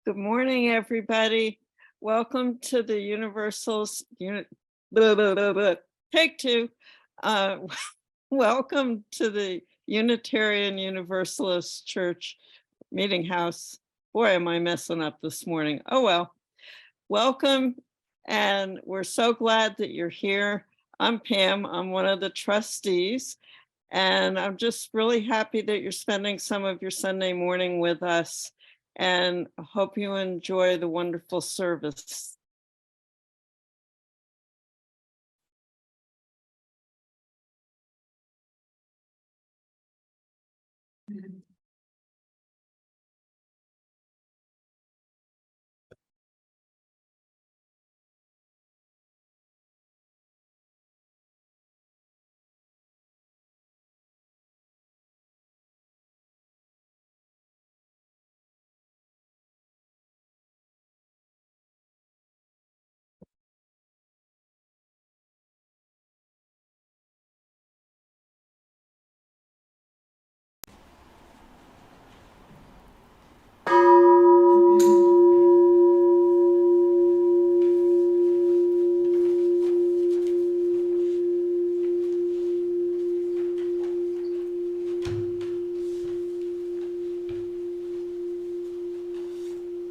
Good morning, everybody. Welcome to the Take two. Welcome to the Unitarian Universalist Church Meeting House. Boy, am I messing up this morning. Oh, well. Welcome, and we're so glad that you're here. I'm Pam. I'm one of the trustees, and I'm just really happy that you're spending some of your Sunday morning with us, and I hope you enjoy the wonderful service.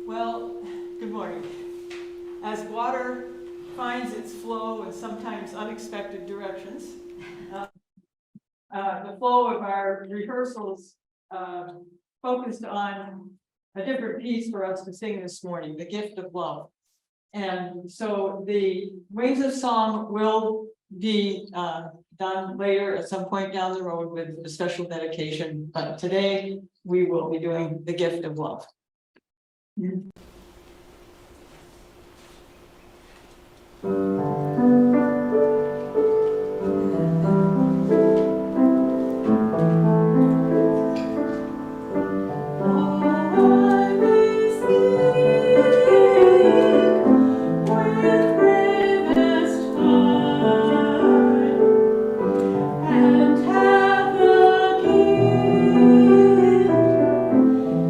Well, good morning. As water finds its flow in sometimes unexpected directions, the flow of our rehearsals focused on a different piece for us to sing this morning, The Gift of Love. And so the Wings of Song will be done later at some point down the road with a special dedication, but today we will be doing The Gift of Love.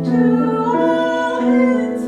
To all its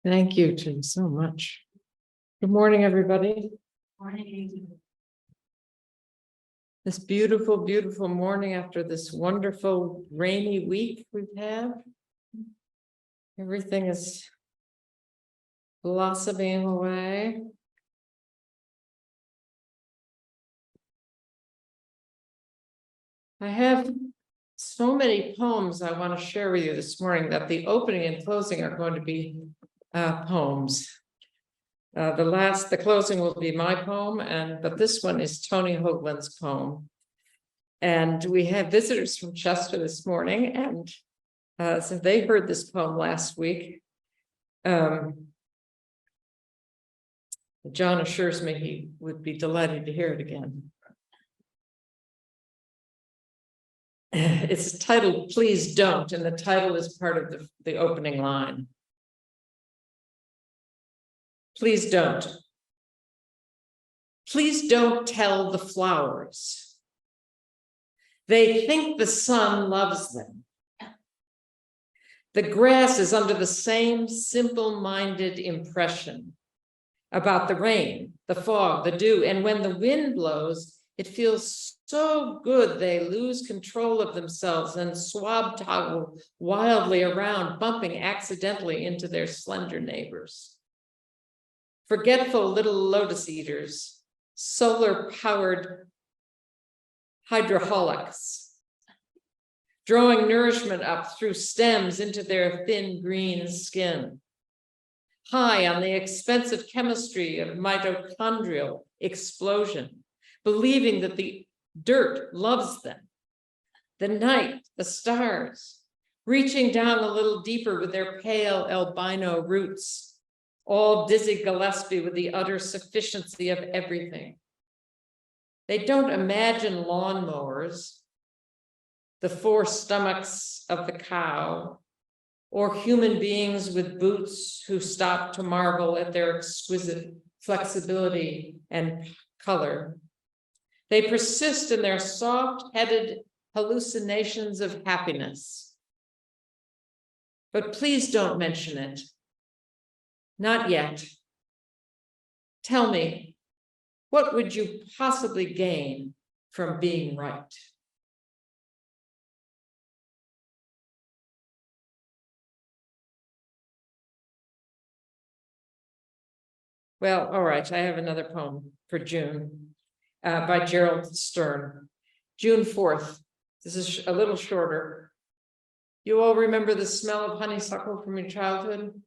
Thank you, Jim, so much. Good morning, everybody. Morning. This beautiful, beautiful morning after this wonderful rainy week we've had. Everything is blossoming away. I have so many poems I want to share with you this morning that the opening and closing are going to be poems. The closing will be my poem, but this one is Tony Hoagland's poem. And we have visitors from Chester this morning, and so they heard this poem last week. John assures me he would be delighted to hear it again. It's titled Please Don't, and the title is part of the opening line. Please don't. Please don't tell the flowers. They think the sun loves them. The grass is under the same simple-minded impression about the rain, the fog, the dew, and when the wind blows, it feels so good they lose control of themselves and swab toggle wildly around, bumping accidentally into their slender neighbors. Forgetful little lotus eaters, solar-powered hydroholics, drawing nourishment up through stems into their thin green skin. High on the expensive chemistry of mitochondrial explosion, believing that the dirt loves them, the night, the stars, reaching down a little deeper with their pale albino roots, all Dizzy Gillespie with the utter sufficiency of everything. They don't imagine lawnmowers, the four stomachs of the cow, or human beings with boots who stop to marvel at their exquisite flexibility and color. They persist in their soft-headed hallucinations of happiness. But please don't mention it. Not yet. Tell me, what would you possibly gain from being right? Well, all right, I have another poem for June by Gerald Stern. June 4th. This is a little shorter. You all remember the smell of honeysuckle from your childhood?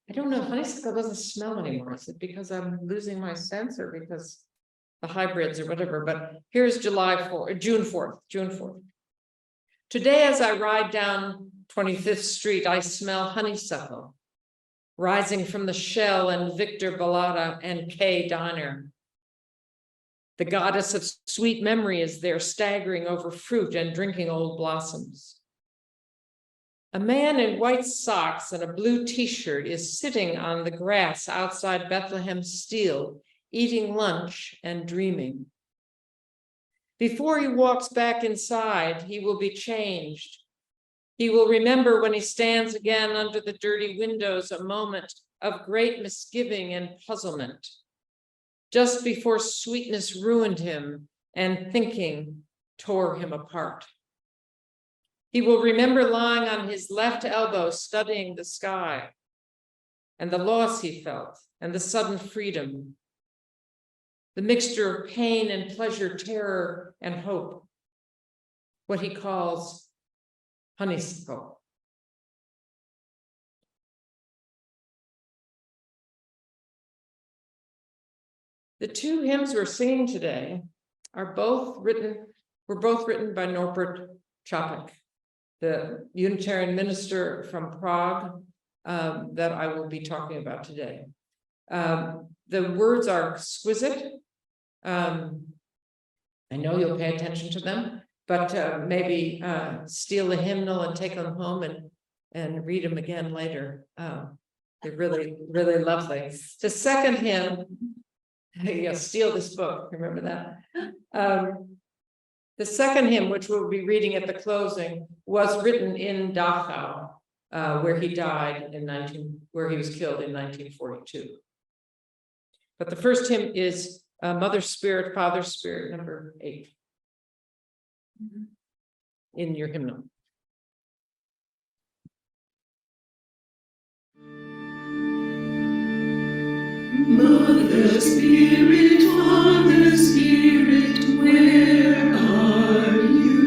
I don't know, honeysuckle doesn't smell anymore. Is it because I'm losing my sense or because the hybrids or whatever? But here's June 4th. Today, as I ride down 25th Street, I smell honeysuckle rising from the Shell and Victor Bellata and K Diner. The goddess of sweet memory is there, staggering over fruit and drinking old blossoms. A man in white socks and a blue t-shirt is sitting on the grass outside Bethlehem Steel, eating lunch and dreaming. Before he walks back inside, he will be changed. He will remember when he stands again under the dirty windows, a moment of great misgiving and puzzlement, just before sweetness ruined him and thinking tore him apart. He will remember lying on his left elbow, studying the sky, and the loss he felt, and the sudden freedom, the mixture of pain and pleasure, terror and hope, what he calls honeysuckle. The two hymns we're singing today were both written by Norbert Capek, the Unitarian minister from Prague that I will be talking about today. The words are exquisite. I know you'll pay attention to them, but maybe steal a hymnal and take them home and read them again later. They're really, really lovely. The second hymn, steal this book, remember that? The second hymn, which we'll be reading at the closing, was written in Dachau where he died where he was killed in 1942. But the first hymn is Mother Spirit, Father Spirit, number 8 in your hymnal. Mother Spirit, Father Spirit, where are you?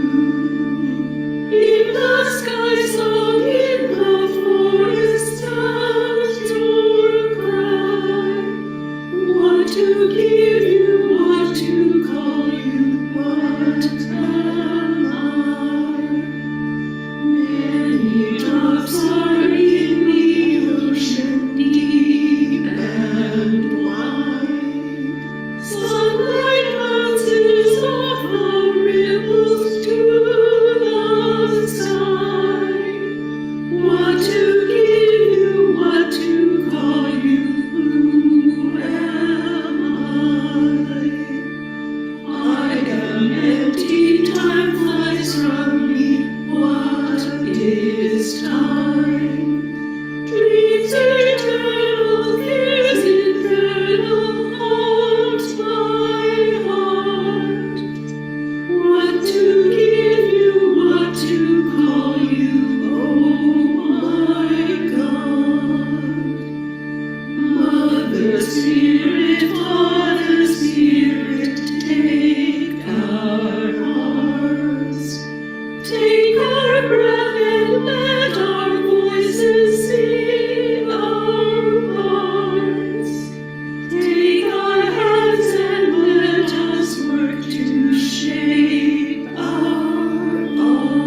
In the sky, song in the forest, sounds your cry. What to give you, what to call you, what am I? Many drops are in the ocean deep and wide. Sunlight bounces off the ripples to the sky. What to give you, what to call you, who am I? I am empty, time flies from me. What is time? Dreams eternal, fears infernal, haunts my heart. What to give you, what to call you, oh my God. Mother Spirit, Father Spirit, take our hearts. Take our breath and let our voices sing our parts. Take our hands and let us work to shape our art.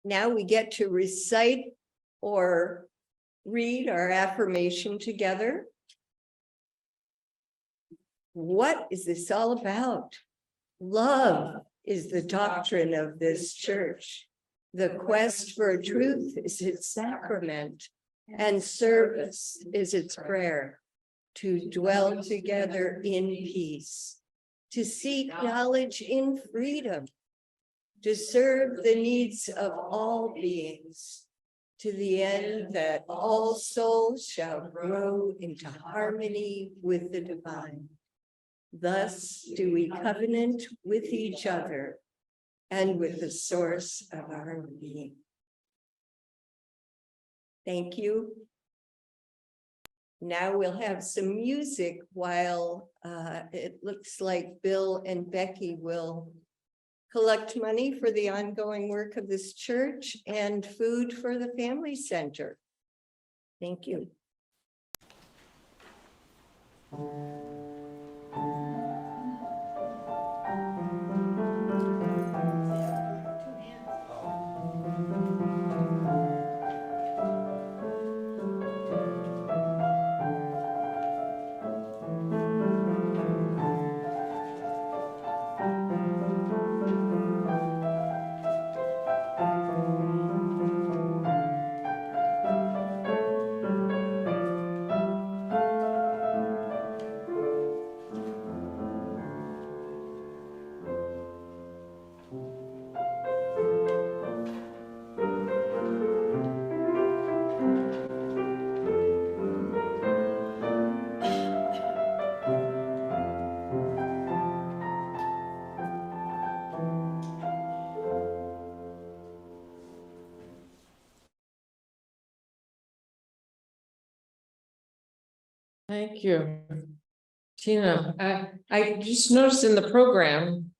Now we get to recite or read our affirmation together. What is this all about? Love is the doctrine of this church. The quest for truth is its sacrament, and service is its prayer. To dwell together in peace, to seek knowledge in freedom, to serve the needs of all beings, to the end that all souls shall grow into harmony with the divine. Thus do we covenant with each other and with the source of our being. Thank you. Now we'll have some music while it looks like Bill and Becky will collect money for the ongoing work of this church and food for the family center. Thank you. Thank you, Tina. I just noticed in the program,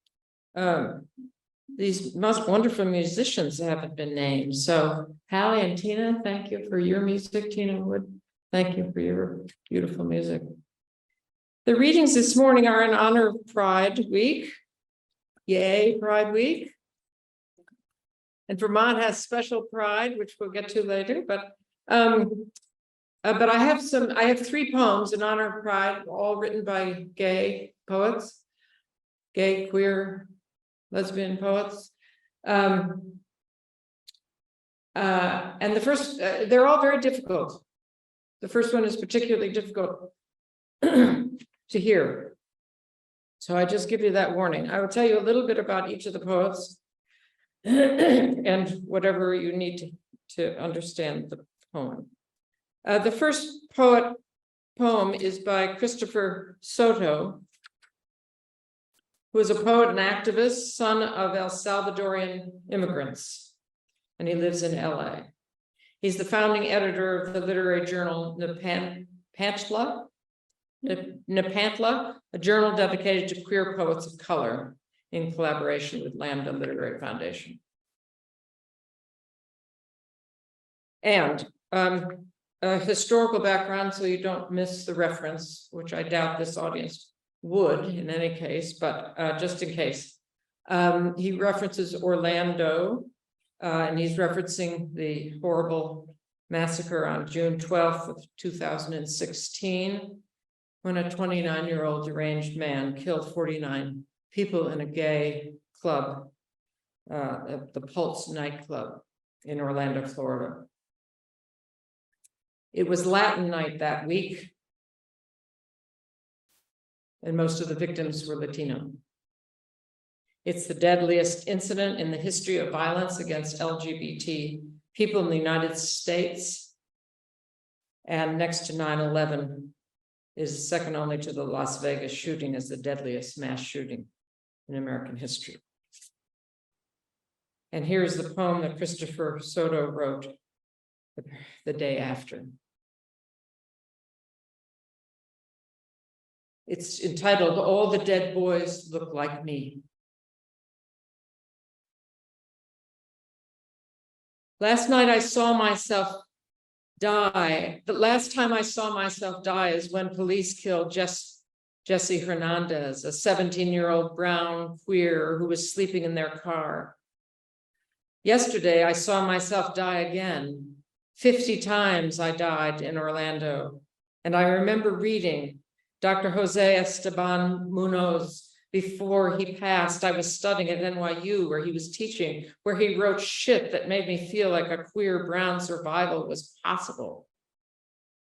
these most wonderful musicians haven't been named. So Hallie and Tina, thank you for your music. Tina Wood, thank you for your beautiful music. The readings this morning are in honor of Pride Week. Yay, Pride Week. And Vermont has special pride, which we'll get to later, but I have 3 poems in honor of Pride, all written by gay poets, gay, queer, lesbian poets. And the first, they're all very difficult. The first one is particularly difficult to hear. So I just give you that warning. I will tell you a little bit about each of the poets and whatever you need to understand the poem. The first poem is by Christopher Soto, who is a poet and activist, son of El Salvadorian immigrants, and he lives in LA. He's the founding editor of the literary journal Nepantla, a journal dedicated to queer poets of color in collaboration with Lambda Literary Foundation. And a historical background so you don't miss the reference, which I doubt this audience would in any case, but just in case. He references Orlando, and he's referencing the horrible massacre on June 12th of 2016, when a 29-year-old deranged man killed 49 people in a gay club, the Pulse nightclub in Orlando, Florida. It was Latin night that week, and most of the victims were Latino. It's the deadliest incident in the history of violence against LGBT people in the United States, and next to 9/11 is second only to the Las Vegas shooting as the deadliest mass shooting in American history. And here's the poem that Christopher Soto wrote the day after. It's entitled, "All the Dead Boys Look Like Me." Last night I saw myself die. The last time I saw myself die is when police killed Jesse Hernandez, a 17-year-old brown queer who was sleeping in their car. Yesterday, I saw myself die again. 50 times I died in Orlando. And I remember reading Dr. Jose Esteban Munoz. Before he passed, I was studying at NYU where he was teaching, where he wrote shit that made me feel like a queer brown survival was possible.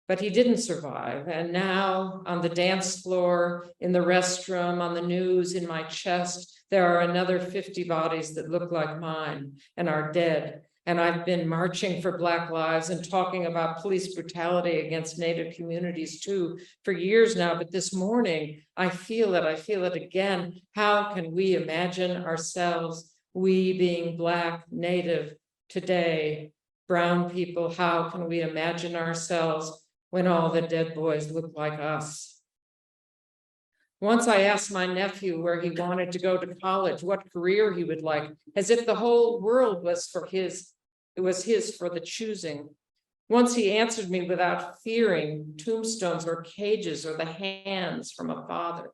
But he didn't survive. And now on the dance floor, in the restroom, on the news, in my chest, there are another 50 bodies that look like mine and are dead. And I've been marching for Black lives and talking about police brutality against Native communities too for years now. But this morning, I feel it again. How can we imagine ourselves, we being Black, Native today, brown people, how can we imagine ourselves when all the dead boys look like us? Once I asked my nephew where he wanted to go to college, what career he would like, as if the whole world was for his, it was his for the choosing. Once he answered me without fearing tombstones or cages or the hands from a father.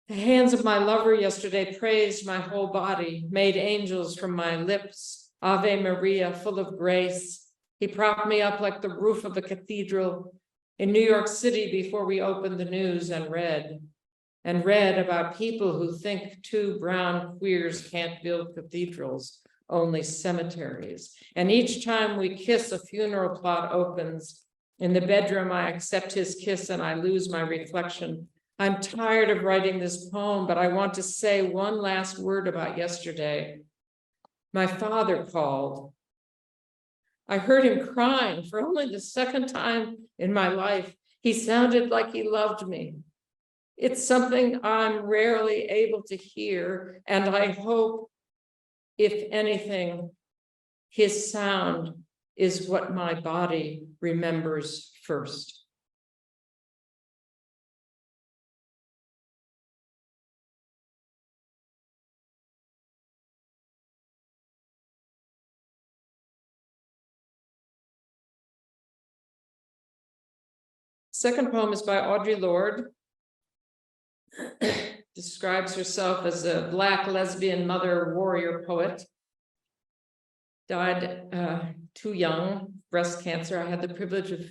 The hands of my lover yesterday praised my whole body, made angels from my lips, Ave Maria, full of grace. He propped me up like the roof of a cathedral in New York City before we opened the news and read about people who think two brown queers can't build cathedrals, only cemeteries. And each time we kiss, a funeral plot opens. In the bedroom, I accept his kiss and I lose my reflection. I'm tired of writing this poem, but I want to say one last word about yesterday. My father called. I heard him crying for only the second time in my life. He sounded like he loved me. It's something I'm rarely able to hear, and I hope, if anything, his sound is what my body remembers first. Second poem is by Audre Lorde. Describes herself as a Black lesbian mother warrior poet. Died too young, breast cancer. I had the privilege of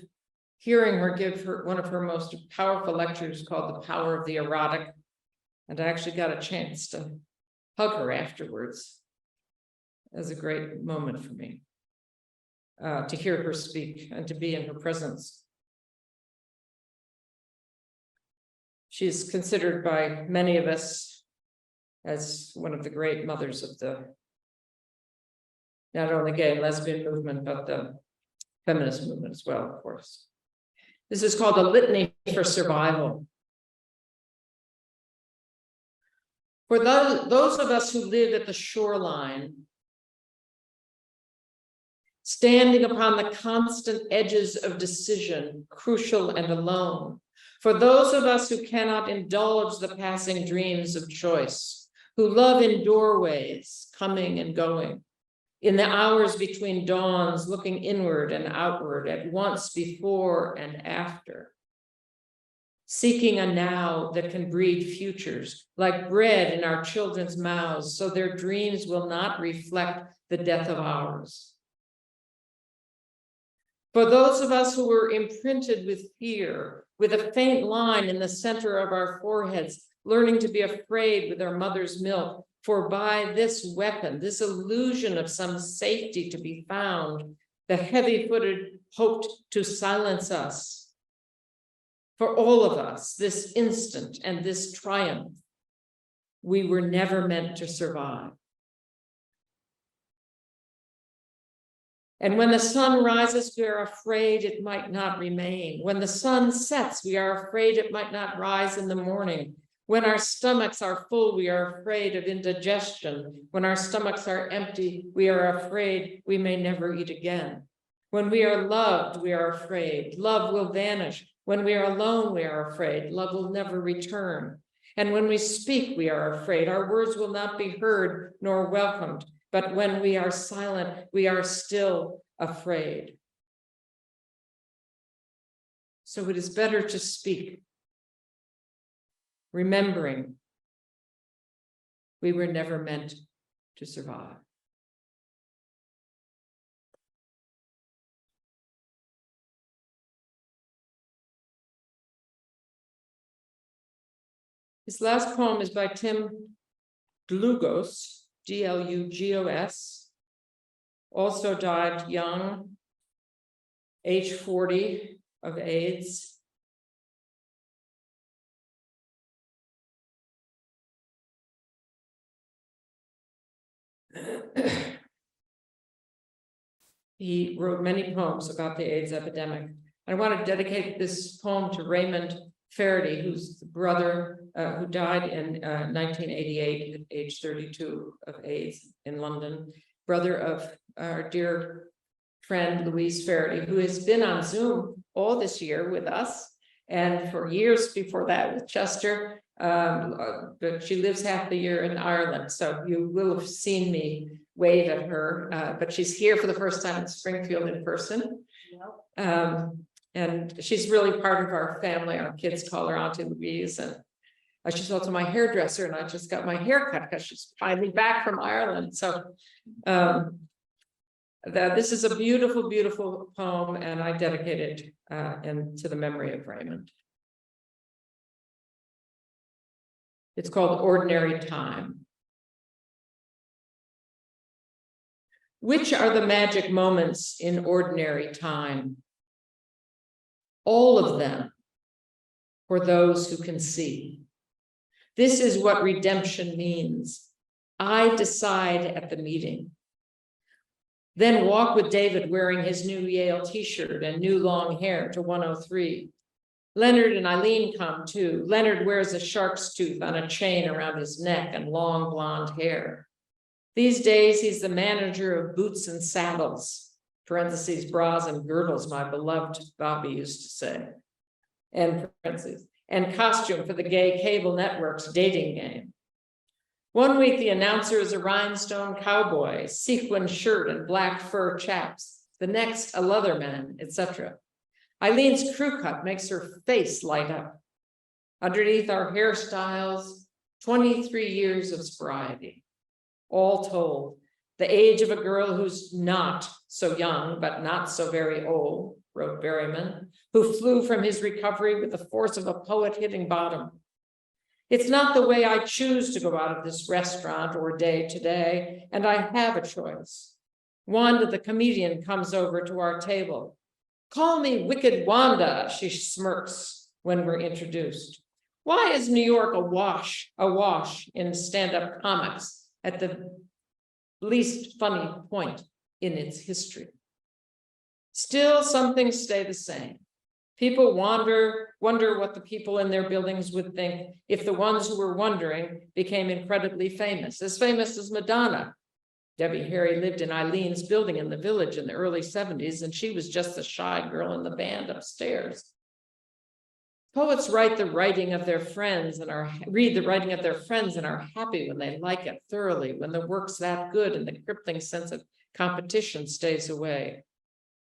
hearing her give one of her most powerful lectures called The Power of the Erotic. And I actually got a chance to hug her afterwards. It was a great moment for me to hear her speak and to be in her presence. She's considered by many of us as one of the great mothers of the not only gay and lesbian movement, but the feminist movement as well, of course. This is called a litany for survival. For those of us who live at the shoreline, standing upon the constant edges of decision, crucial and alone. For those of us who cannot indulge the passing dreams of choice, who love in doorways, coming and going, in the hours between dawns, looking inward and outward, at once before and after, seeking a now that can breed futures, like bread in our children's mouths, so their dreams will not reflect the death of ours. For those of us who were imprinted with fear, with a faint line in the center of our foreheads, learning to be afraid with our mother's milk, for by this weapon, this illusion of some safety to be found, the heavy-footed hoped to silence us. For all of us, this instant and this triumph, we were never meant to survive. And when the sun rises, we are afraid it might not remain. When the sun sets, we are afraid it might not rise in the morning. When our stomachs are full, we are afraid of indigestion. When our stomachs are empty, we are afraid we may never eat again. When we are loved, we are afraid. Love will vanish. When we are alone, we are afraid. Love will never return. And when we speak, we are afraid. Our words will not be heard nor welcomed. But when we are silent, we are still afraid. So it is better to speak, remembering we were never meant to survive. This last poem is by Tim Dlugos, D-L-U-G-O-S, also died young, age 40, of AIDS. He wrote many poems about the AIDS epidemic. I want to dedicate this poem to Raymond Faraday, who's the brother who died in 1988 at age 32 of AIDS in London, brother of our dear friend Louise Faraday, who has been on Zoom all this year with us, and for years before that with Chester, but she lives half the year in Ireland, so you will have seen me wave at her, but she's here for the first time in Springfield in person. And she's really part of our family. Our kids call her Auntie Louise, and she's also my hairdresser, and I just got my hair cut because she's finally back from Ireland. So this is a beautiful, beautiful poem, and I dedicate it to the memory of Raymond. It's called Ordinary Time. Which are the magic moments in ordinary time? All of them, for those who can see. This is what redemption means. I decide at the meeting. Then walk with David wearing his new Yale t-shirt and new long hair to 103. Leonard and Eileen come too. Leonard wears a shark's tooth on a chain around his neck and long blonde hair. These days, he's the manager of Boots and Saddles, parentheses, bras and girdles, my beloved Bobby used to say, and parentheses, and costume for the gay cable network's dating game. One week, the announcer is a rhinestone cowboy, sequin shirt and black fur chaps. The next, a leatherman, etc. Eileen's crew cut makes her face light up. Underneath our hairstyles, 23 years of sobriety. All told, the age of a girl who's not so young, but not so very old, wrote Berryman, who flew from his recovery with the force of a poet hitting bottom. It's not the way I choose to go out of this restaurant or day to day, and I have a choice. Wanda, the comedian, comes over to our table. Call me Wicked Wanda, she smirks when we're introduced. Why is New York awash in stand-up comics at the least funny point in its history? Still, some things stay the same. People wonder what the people in their buildings would think if the ones who were wondering became incredibly famous as Madonna. Debbie Harry lived in Eileen's building in the Village in the early 70s, and she was just a shy girl in the band upstairs. Poets read the writing of their friends and are happy when they like it thoroughly, when the work's that good and the crippling sense of competition stays away.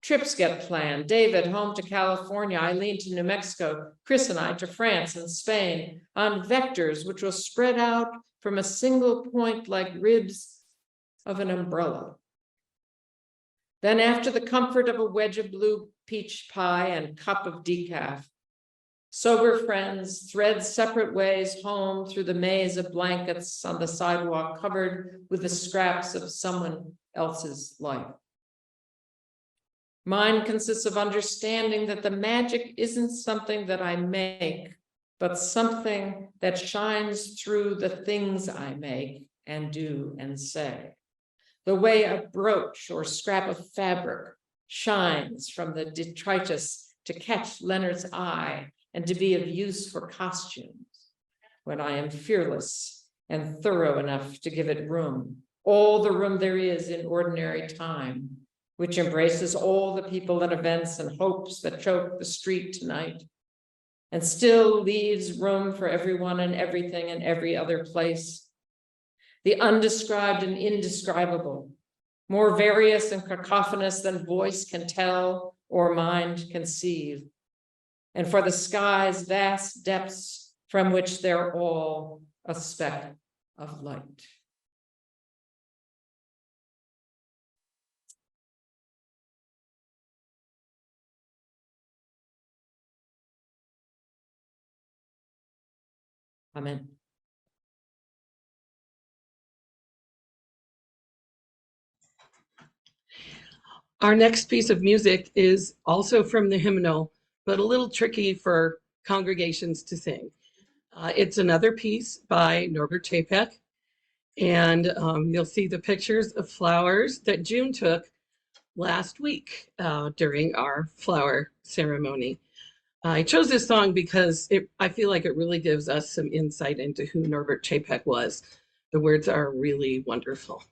Trips get planned. David home to California, Eileen to New Mexico, Chris and I to France and Spain on vectors which will spread out from a single point like ribs of an umbrella. Then after the comfort of a wedge of blue peach pie and cup of decaf, sober friends thread separate ways home through the maze of blankets on the sidewalk covered with the scraps of someone else's life. Mine consists of understanding that the magic isn't something that I make, but something that shines through the things I make and do and say. The way a brooch or scrap of fabric shines from the detritus to catch Leonard's eye and to be of use for costumes, when I am fearless and thorough enough to give it room, all the room there is in ordinary time, which embraces all the people and events and hopes that choke the street tonight, and still leaves room for everyone and everything and every other place. The undescribed and indescribable, more various and cacophonous than voice can tell or mind conceive, and for the sky's vast depths from which they're all a speck of light. Amen. Our next piece of music is also from the hymnal, but a little tricky for congregations to sing. It's another piece by Norbert Capek, and you'll see the pictures of flowers that June took last week during our flower ceremony. I chose this song because I feel like it really gives us some insight into who Norbert Capek was. The words are really wonderful.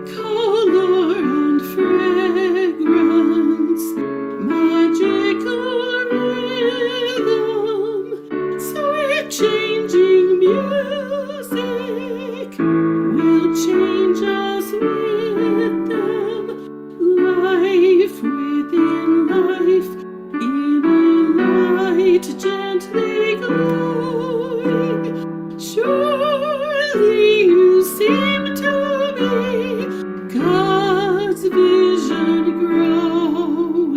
Color and fragrance, magical rhythm, sweet changing music will change us with them. Life within life, in a light gently glowing. Surely you seem to be God's vision growing.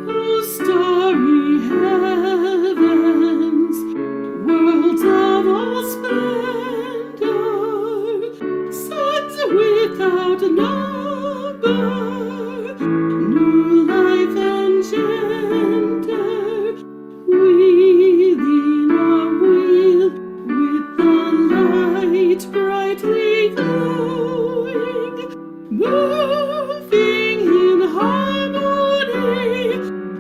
Oh, starry heavens, worlds of all splendor, suns without number, new life and gender, wheeling our wheel with the light brightly glowing, moving in harmony,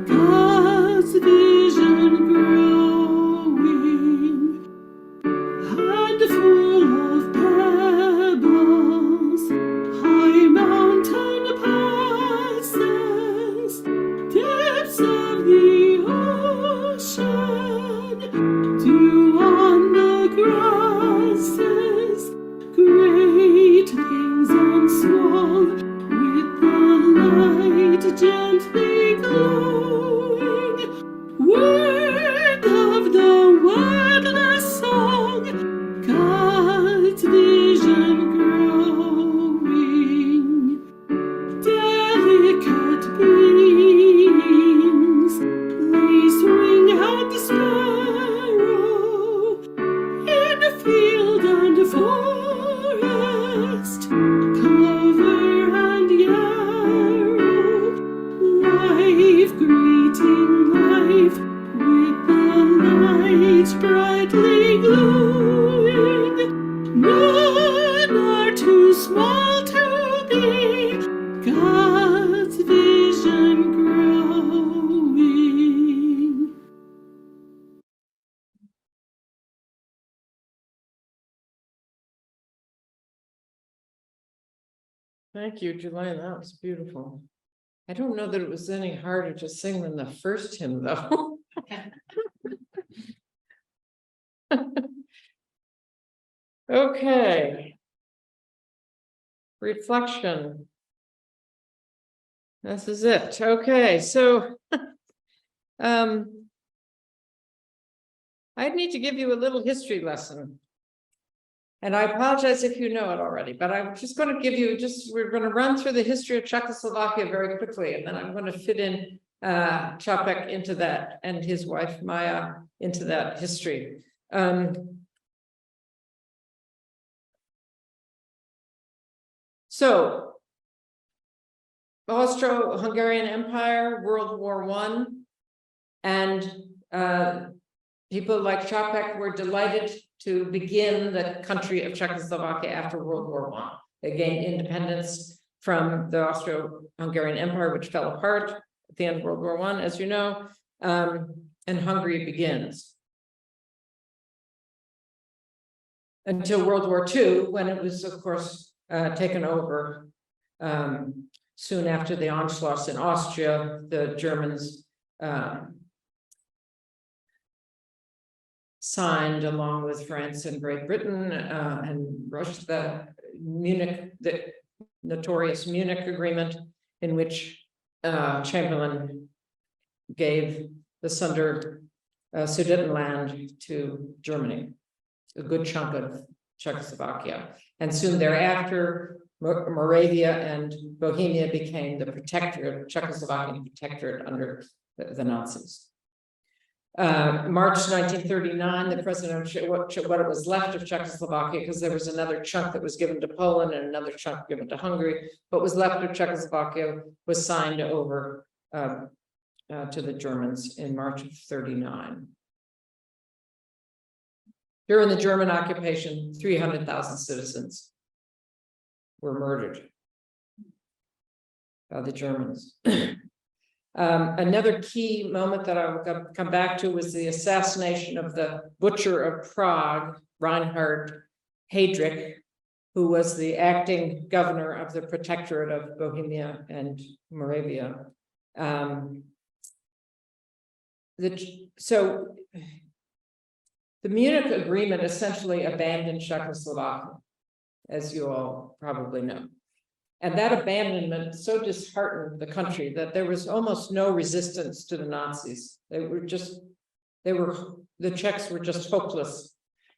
God's vision growing, and full of pebbles, high mountain Thank you, Julian. That was beautiful. I don't know that it was any harder to sing than the first hymn, though. Okay. Reflection. This is it. Okay, so I need to give you a little history lesson. And I apologize if you know it already, but I'm just going to give you we're going to run through the history of Czechoslovakia very quickly, and then I'm going to fit in Capek into that and his wife Maja into that history. So, Austro-Hungarian Empire, World War I, and people like Capek were delighted to begin the country of Czechoslovakia after World War I. They gained independence from the Austro-Hungarian Empire, which fell apart at the end of World War I, as you know, and Hungary begins. Until World War II, when it was, of course, taken over soon after the Anschluss in Austria. The Germans signed, along with France and Great Britain and Russia, the notorious Munich Agreement, in which Chamberlain gave the Sudetenland to Germany, a good chunk of Czechoslovakia. And soon thereafter, Moravia and Bohemia became the protectorate, Czechoslovakian protectorate under the Nazis. March 1939, the president of what it was left of Czechoslovakia, because there was another chunk that was given to Poland and another chunk given to Hungary, what was left of Czechoslovakia was signed over to the Germans in March of 39. During the German occupation, 300,000 citizens were murdered by the Germans. Another key moment that I will come back to was the assassination of the butcher of Prague, Reinhard Heydrich, who was the acting governor of the protectorate of Bohemia and Moravia. The Munich Agreement essentially abandoned Czechoslovakia, as you all probably know. And that abandonment so disheartened the country that there was almost no resistance to the Nazis. The Czechs were just hopeless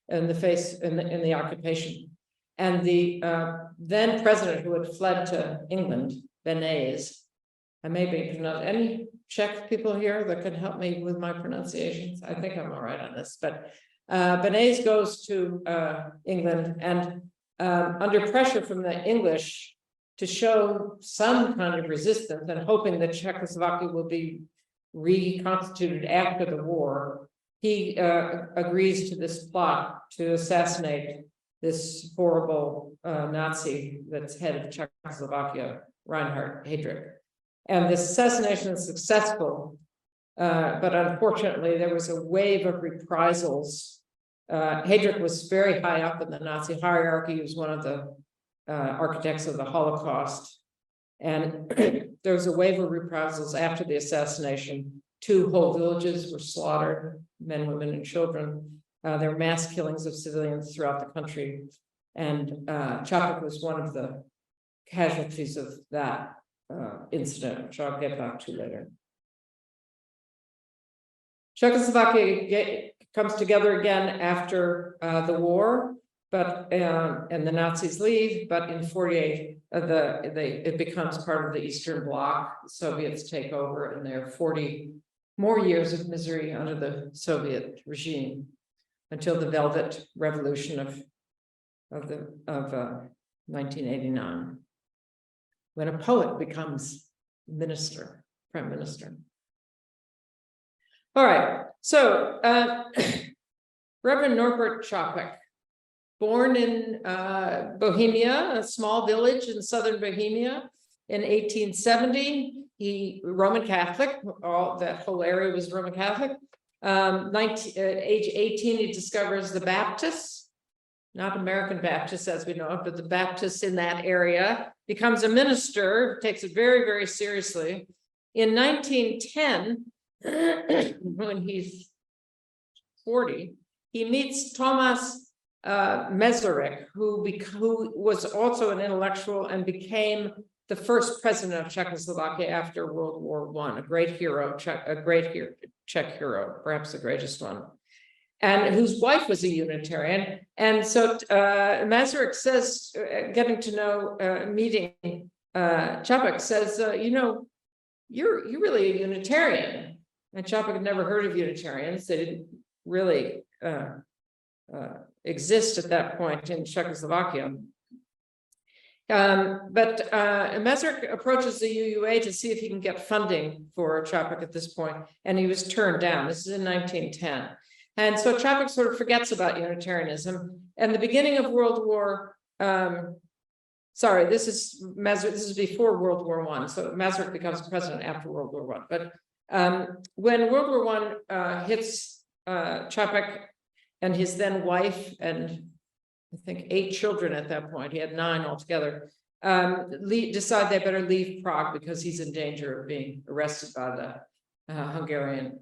in the face, in the occupation. And the then president, who had fled to England, Beneš, I may be not any Czech people here that can help me with my pronunciations. I think I'm all right on this, but Beneš goes to England, and under pressure from the English to show some kind of resistance and hoping that Czechoslovakia will be reconstituted after the war, he agrees to this plot to assassinate this horrible Nazi that's head of Czechoslovakia, Reinhard Heydrich. And this assassination is successful, but unfortunately there was a wave of reprisals. Heydrich was very high up in the Nazi hierarchy. He was one of the architects of the Holocaust. And there was a wave of reprisals after the assassination. 2 whole villages were slaughtered, men, women, and children. There were mass killings of civilians throughout the country. And Capek was one of the casualties of that incident, which I'll get back to later. Czechoslovakia comes together again after the war, but and the Nazis leave. But in 48, it becomes part of the Eastern Bloc. The Soviets take over, and there are 40 more years of misery under the Soviet regime until the Velvet Revolution of 1989, when a poet becomes prime minister. All right, so Reverend Norbert Capek, born in Bohemia, a small village in southern Bohemia in 1870. He Roman Catholic, that whole area was Roman Catholic. Age 18, he discovers the Baptists not American Baptists as we know it, but the Baptists in that area, becomes a minister, takes it very, very seriously. In 1910, when he's 40, he meets Thomas Masaryk, who was also an intellectual and became the first president of Czechoslovakia after World War I, a great hero, Czech hero, perhaps the greatest one, and whose wife was a Unitarian. And so Masaryk says, getting to know, meeting Capek, says, you know, you're really a Unitarian. And Capek had never heard of Unitarians. They didn't really exist at that point in Czechoslovakia. But Masaryk approaches the UUA to see if he can get funding for Capek at this point, and he was turned down. This is in 1910. And so Capek sort of forgets about Unitarianism. And the beginning of World War, sorry, this is before World War I. So Masaryk becomes president after World War I. But when World War I hits Capek and his then wife and I think 8 children at that point, he had 9 altogether, decide they better leave Prague because he's in danger of being arrested by the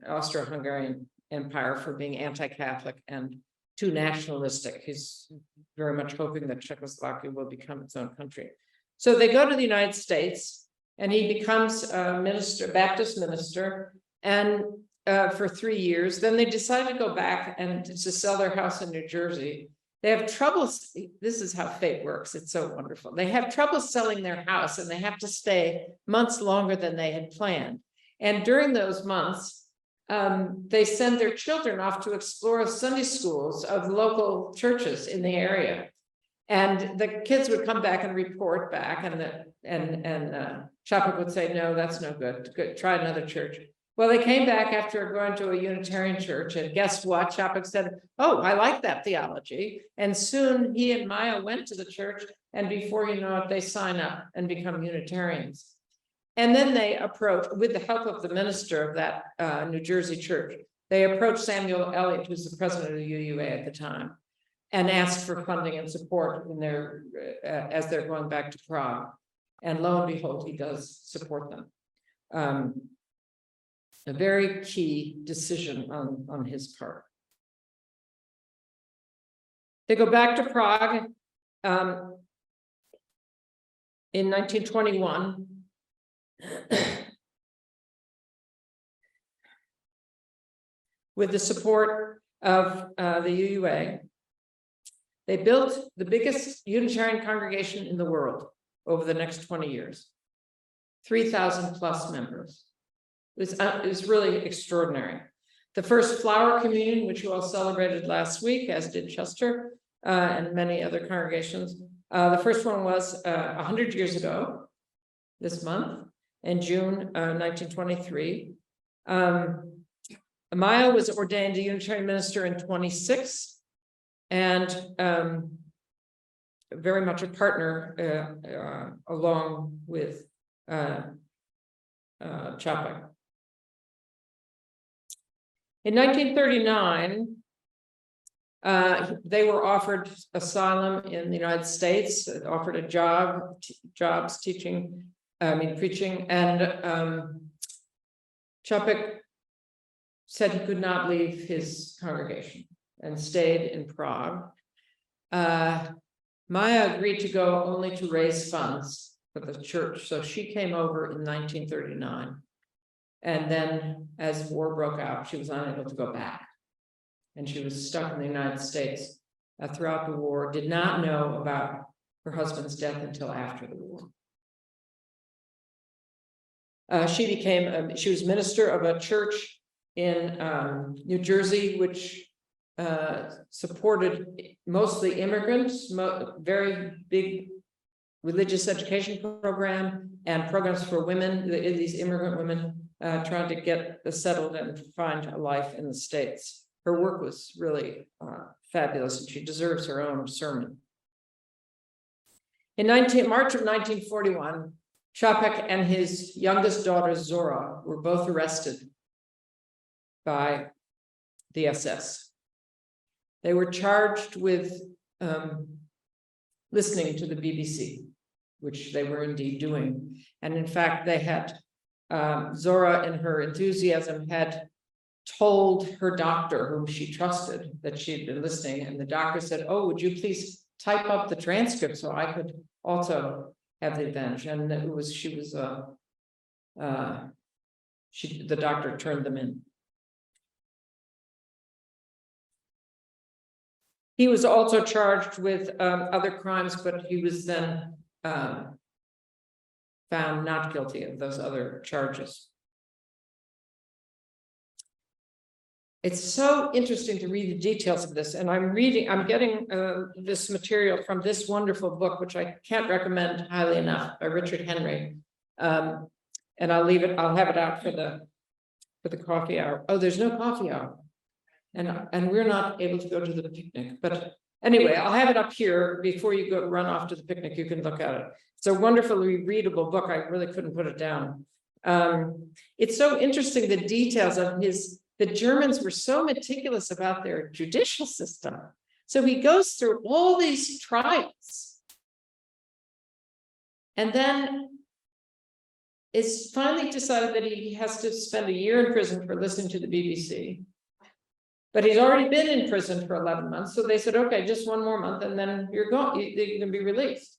Austro-Hungarian Empire for being anti-Catholic and too nationalistic. He's very much hoping that Czechoslovakia will become its own country. So they go to the United States and he becomes a minister, Baptist minister, and for 3 years. Then they decide to go back and to sell their house in New Jersey. They have trouble. This is how fate works. It's so wonderful. They have trouble selling their house and they have to stay months longer than they had planned. And during those months, they send their children off to explore Sunday schools of local churches in the area. And the kids would come back and report back, and Capek would say, no, that's no good. Good, try another church. Well, they came back after going to a Unitarian church, and guess what? Capek said, oh, I like that theology. And soon he and Maja went to the church, and before you know it, they sign up and become Unitarians. And then they approach, with the help of the minister of that New Jersey church, they approached Samuel Eliot, who's the president of the UUA at the time, and asked for funding and support in their, as they're going back to Prague. And lo and behold, he does support them. A very key decision on his part. They go back to Prague in 1921. With the support of the UUA, they built the biggest Unitarian congregation in the world over the next 20 years, 3,000 plus members. It was really extraordinary. The first flower communion, which you all celebrated last week, as did Chester and many other congregations. The first one was 100 years ago, this month, in June 1923. Maja was ordained a Unitarian minister in 26, and very much a partner along with Capek. In 1939, they were offered asylum in the United States, offered a jobs teaching, preaching, and Capek said he could not leave his congregation and stayed in Prague. Maja agreed to go only to raise funds for the church, so she came over in 1939. And then as war broke out, she was unable to go back. And she was stuck in the United States throughout the war, did not know about her husband's death until after the war. She was minister of a church in New Jersey, which supported mostly immigrants, very big religious education program and programs for women, these immigrant women trying to get settled and find a life in the States. Her work was really fabulous, and she deserves her own sermon. In March of 1941, Capek and his youngest daughter, Zora, were both arrested by the SS. They were charged with listening to the BBC, which they were indeed doing. And in fact, they had, Zora in her enthusiasm had told her doctor, whom she trusted, that she'd been listening. And the doctor said, oh, would you please type up the transcript so I could also have the advantage? And it was, the doctor turned them in. He was also charged with other crimes, but he was then found not guilty of those other charges. It's so interesting to read the details of this, and I'm getting this material from this wonderful book, which I can't recommend highly enough, by Richard Henry. And I'll have it out for the coffee hour. Oh, there's no coffee hour. And we're not able to go to the picnic, but anyway, I'll have it up here before you go run off to the picnic. You can look at it. It's a wonderfully readable book. I really couldn't put it down. It's so interesting, the details of the Germans were so meticulous about their judicial system. So he goes through all these trials. And then it's finally decided that he has to spend a year in prison for listening to the BBC. But he's already been in prison for 11 months. So they said, okay, just one more month and then you're going to be released.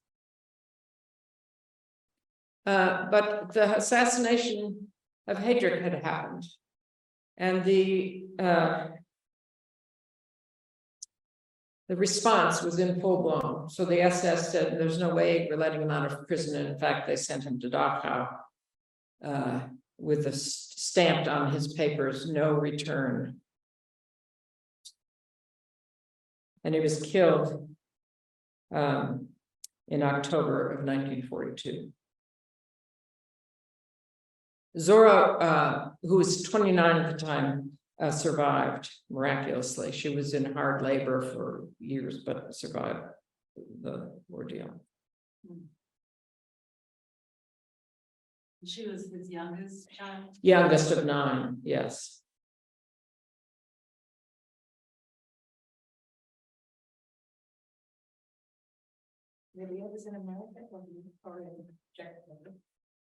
But the assassination of Heydrich had happened. And the response was in full blown. So the SS said, there's no way we're letting him out of prison. And in fact, they sent him to Dachau with a stamped on his papers, no return. And he was killed in October of 1942. Zora, who was 29 at the time, survived miraculously. She was in hard labor for years, but survived the ordeal. She was his youngest child? Youngest of 9, yes. Were the others in America or in Czechoslovakia?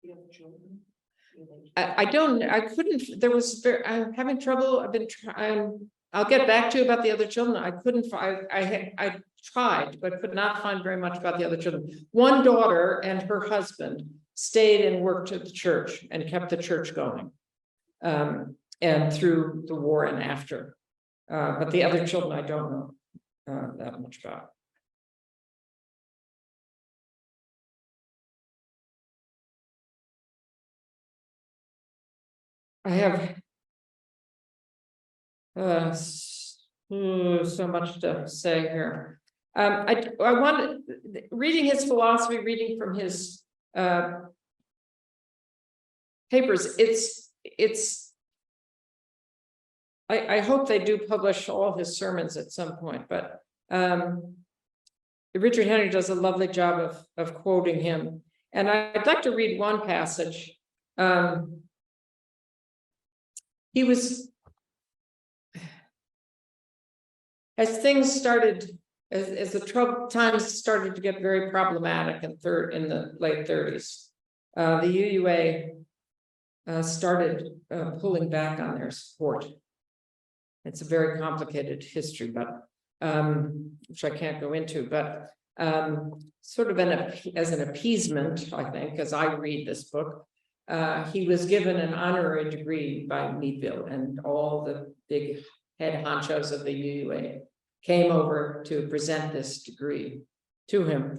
The other children? I'm having trouble. I'll get back to you about the other children. I tried, but could not find very much about the other children. One daughter and her husband stayed and worked at the church and kept the church going. And through the war and after. But the other children, I don't know that much about. I have so much to say here. I wanted, reading his philosophy, reading from his papers, I hope they do publish all his sermons at some point, but Richard Henry does a lovely job of quoting him. And I'd like to read one passage. He was, as things started, as the troubled times started to get very problematic in the late 30s, the UUA started pulling back on their support. It's a very complicated history, but which I can't go into, but sort of as an appeasement, I think, as I read this book. He was given an honorary degree by Meadville, and all the big head honchos of the UUA came over to present this degree to him,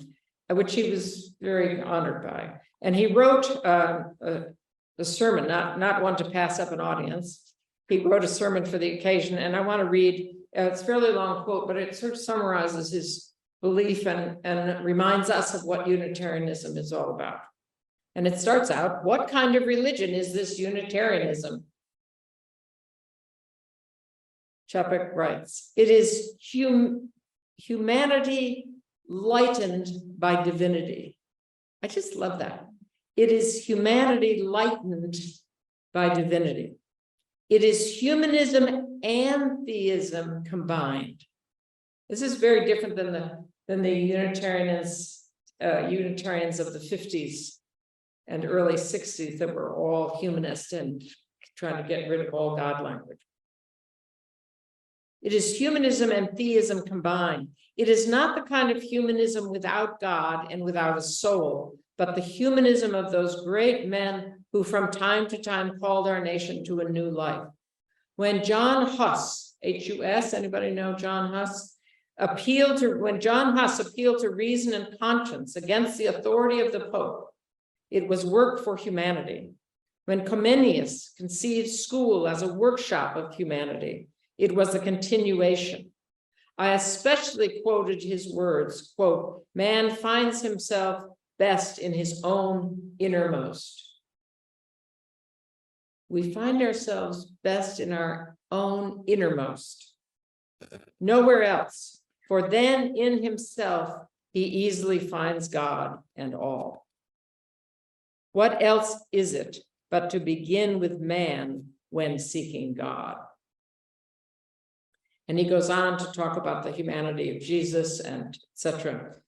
which he was very honored by. And he wrote a sermon, not one to pass up an audience. He wrote a sermon for the occasion, and I want to read, it's a fairly long quote, but it sort of summarizes his belief and reminds us of what Unitarianism is all about. And it starts out, what kind of religion is this Unitarianism? Capek writes, it is humanity lightened by divinity. I just love that. It is humanity lightened by divinity. It is humanism and theism combined. This is very different than the Unitarians of the 50s and early 60s that were all humanist and trying to get rid of all God language. It is humanism and theism combined. It is not the kind of humanism without God and without a soul, but the humanism of those great men who from time to time called our nation to a new life. When John Huss, H-U-S, anybody know John Huss? When John Huss appealed to reason and conscience against the authority of the Pope, it was work for humanity. When Comenius conceived school as a workshop of humanity, it was a continuation. I especially quoted his words, quote, "Man finds himself best in his own innermost." We find ourselves best in our own innermost, nowhere else, for then in himself he easily finds God and all. What else is it but to begin with man when seeking God? And he goes on to talk about the humanity of Jesus and etc.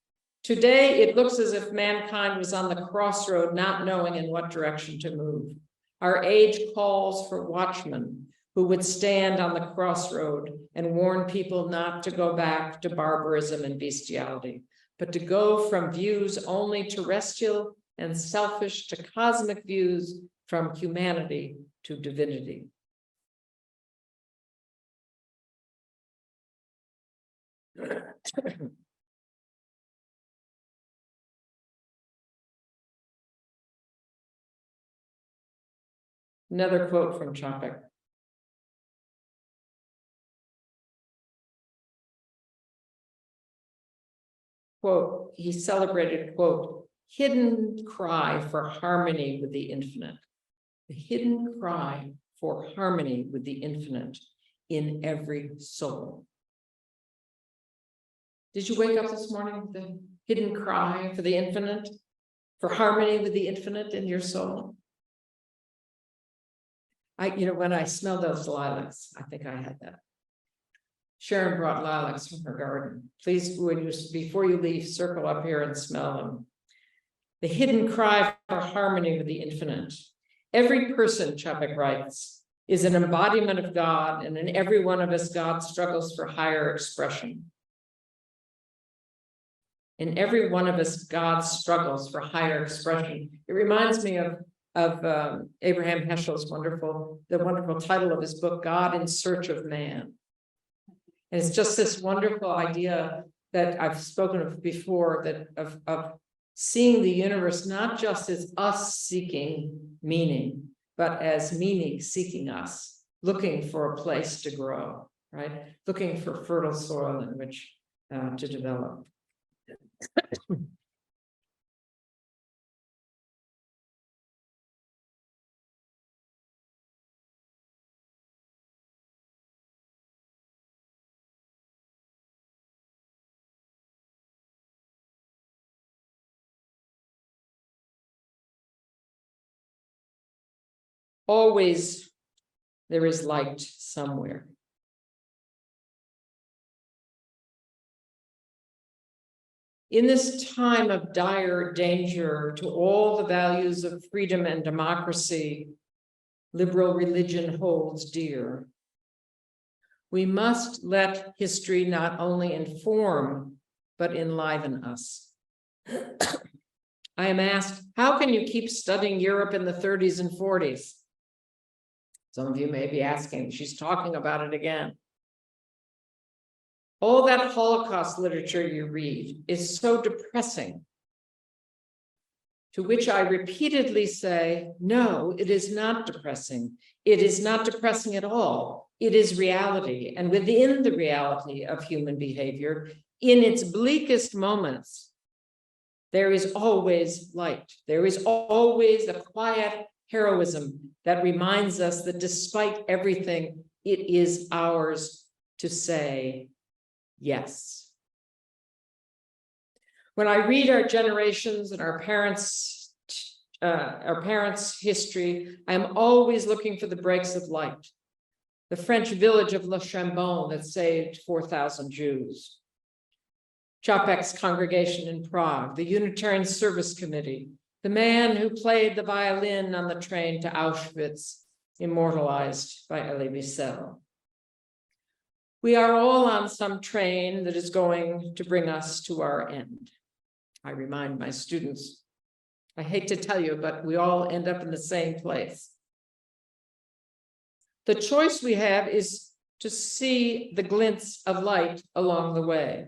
Today, it looks as if mankind was on the crossroad, not knowing in what direction to move. Our age calls for watchmen who would stand on the crossroad and warn people not to go back to barbarism and bestiality, but to go from views only terrestrial and selfish to cosmic views, from humanity to divinity. Another quote from Capek. Quote, he celebrated, quote, hidden cry for harmony with the infinite. The hidden cry for harmony with the infinite in every soul. Did you wake up this morning with the hidden cry for the infinite, for harmony with the infinite in your soul? When I smell those lilacs, I think I had that. Sharon brought lilacs from her garden. Please, before you leave, circle up here and smell them. The hidden cry for harmony with the infinite. Every person, Capek writes, is an embodiment of God, and in every one of us, God struggles for higher expression. In every one of us, God struggles for higher expression. It reminds me of Abraham Heschel's wonderful title of his book, God in Search of Man. And it's just this wonderful idea that I've spoken of before, that of seeing the universe not just as us seeking meaning, but as meaning seeking us, looking for a place to grow, right? Looking for fertile soil in which to develop. Always there is light somewhere. In this time of dire danger to all the values of freedom and democracy, liberal religion holds dear. We must let history not only inform, but enliven us. I am asked, how can you keep studying Europe in the 30s and 40s? Some of you may be asking, she's talking about it again. All that Holocaust literature you read is so depressing, to which I repeatedly say, no, it is not depressing. It is not depressing at all. It is reality. And within the reality of human behavior, in its bleakest moments, there is always light. There is always a quiet heroism that reminds us that despite everything, it is ours to say yes. When I read our generations and our parents' history, I am always looking for the breaks of light. The French village of Le Chambon that saved 4,000 Jews, Capek's congregation in Prague, the Unitarian Service Committee, the man who played the violin on the train to Auschwitz, immortalized by Elie Wiesel. We are all on some train that is going to bring us to our end. I remind my students, I hate to tell you, but we all end up in the same place. The choice we have is to see the glints of light along the way.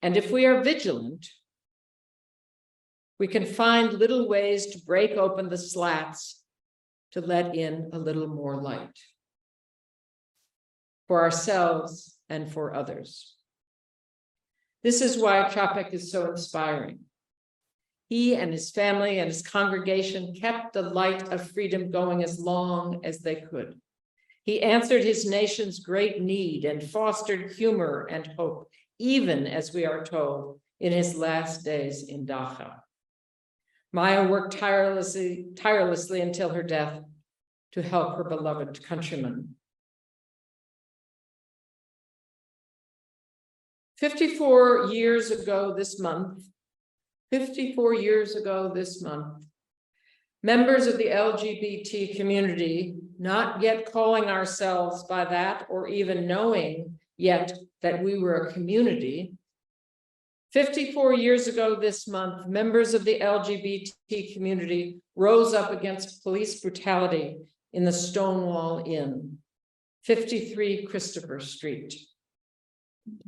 And if we are vigilant, we can find little ways to break open the slats to let in a little more light for ourselves and for others. This is why Capek is so inspiring. He and his family and his congregation kept the light of freedom going as long as they could. He answered his nation's great need and fostered humor and hope, even as we are told in his last days in Dachau. Maja worked tirelessly until her death to help her beloved countrymen. 54 years ago this month, members of the LGBT community, not yet calling ourselves by that or even knowing yet that we were a community, 54 years ago this month, members of the LGBT community rose up against police brutality in the Stonewall Inn, 53 Christopher Street,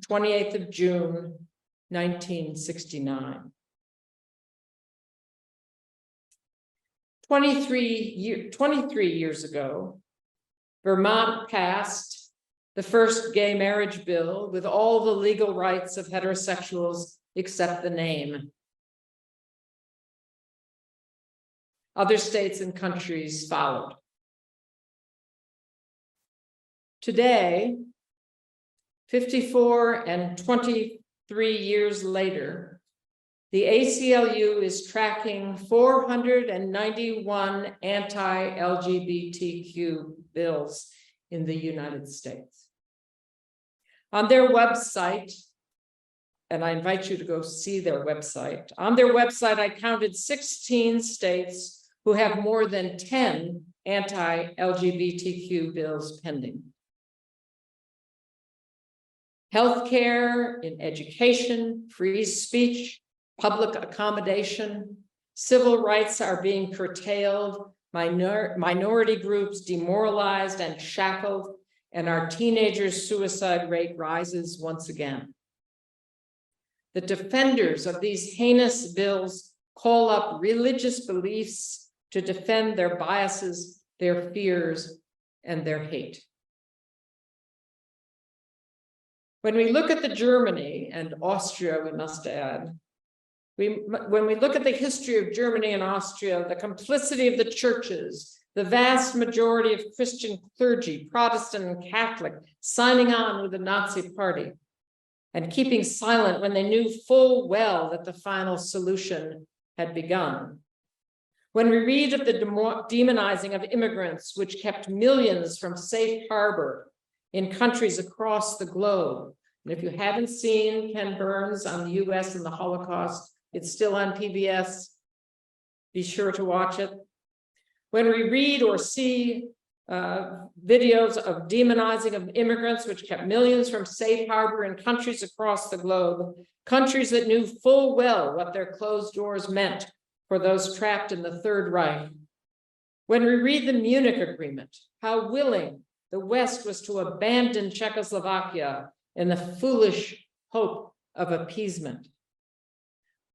28th of June, 1969. 23 years ago, Vermont passed the first gay marriage bill with all the legal rights of heterosexuals except the name. Other states and countries followed. Today, 54 and 23 years later, the ACLU is tracking 491 anti-LGBTQ bills in the United States. On their website, and I invite you to go see their website, on their website, I counted 16 states who have more than 10 anti-LGBTQ bills pending. Healthcare, in education, free speech, public accommodation, civil rights are being curtailed, minority groups demoralized and shackled, and our teenagers' suicide rate rises once again. The defenders of these heinous bills call up religious beliefs to defend their biases, their fears, and their hate. When we look at the Germany and Austria, we must add, when we look at the history of Germany and Austria, the complicity of the churches, the vast majority of Christian clergy, Protestant and Catholic, signing on with the Nazi Party and keeping silent when they knew full well that the final solution had begun. When we read of the demonizing of immigrants, which kept millions from safe harbor in countries across the globe. And if you haven't seen Ken Burns on the US and the Holocaust, it's still on PBS. Be sure to watch it. When we read or see videos of demonizing of immigrants, which kept millions from safe harbor in countries across the globe, countries that knew full well what their closed doors meant for those trapped in the Third Reich. When we read the Munich Agreement, how willing the West was to abandon Czechoslovakia in the foolish hope of appeasement.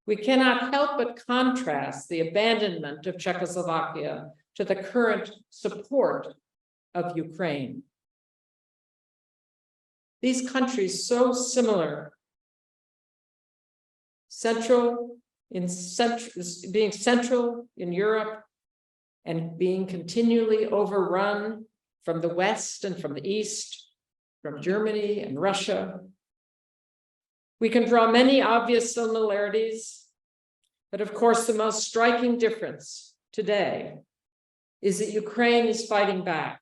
We cannot help but contrast the abandonment of Czechoslovakia to the current support of Ukraine. These countries, so similar, being central in Europe and being continually overrun from the West and from the East, from Germany and Russia. We can draw many obvious similarities, but of course the most striking difference today is that Ukraine is fighting back.